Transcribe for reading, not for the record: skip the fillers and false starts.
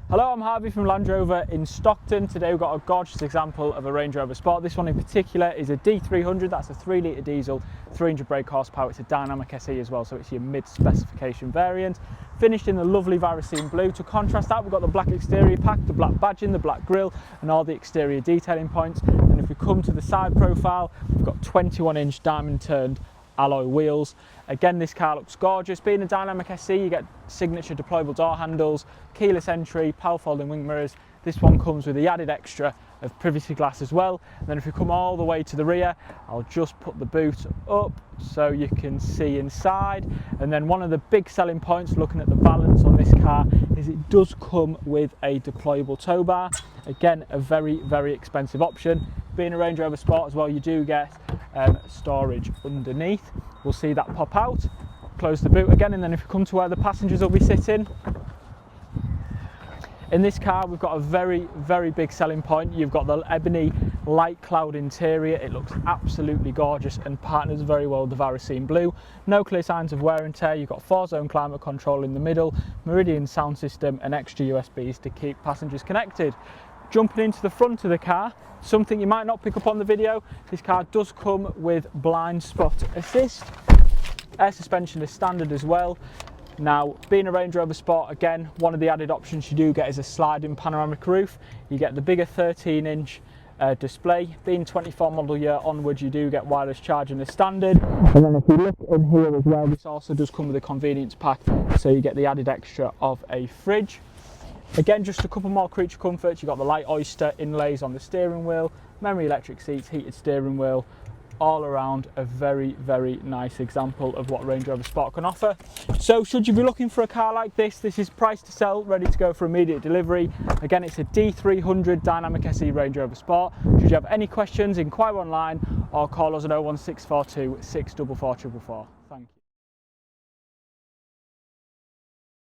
Hello, I'm Harvey from Land Rover in Stockton. Today we've got a gorgeous example of a Range Rover Sport. This one in particular is a D300, that's a 3 litre diesel, 300 brake horsepower. It's a Dynamic SE as well, so it's your mid-specification variant. Finished in the lovely Varesine Blue. To contrast that, we've got the black exterior pack, the black badging, the black grille, and all the exterior detailing points. And if we come to the side profile, we've got 21-inch diamond-turned alloy wheels. Again, this car looks gorgeous. Being a Dynamic SE, you get signature deployable door handles, keyless entry, power folding wing mirrors. This one comes with the added extra of privacy glass as well. And then if we come all the way to the rear, I'll just put the boot up so you can see inside. And then one of the big selling points, looking at the balance on this car, is it does come with a deployable tow bar. Again, a very, very expensive option. Being a Range Rover Sport as well, you do get storage underneath. We'll see that pop out. Close the boot again, and then if you come to where the passengers will be sitting, in this car we've got a very, very big selling point. You've got the Ebony light cloud interior. It looks absolutely gorgeous and partners very well with the Varesine Blue. No clear signs of wear and tear. You've got 4-zone climate control in the middle, Meridian Sound system, and extra USBs to keep passengers connected. Jumping into the front of the car, something you might not pick up on the video, this car does come with blind spot assist. Air suspension is standard as well. Now, being a Range Rover Sport, again, one of the added options you do get is a sliding panoramic roof. You get the bigger 13-inch display. Being 24 model year onwards, you do get wireless charging as standard. And then if you look in here as well, this also does come with a convenience pack, so you get the added extra of a fridge. Again, just a couple more creature comforts. You've got the light oyster inlays on the steering wheel, memory electric seats, heated steering wheel. All around a very, very nice example of what Range Rover Sport can offer. So should you be looking for a car like this is priced to sell, ready to go for immediate delivery. Again, it's a D300 Dynamic SE Range Rover Sport. Should you have any questions, inquire online or call us at 01642 644 444. Thank you.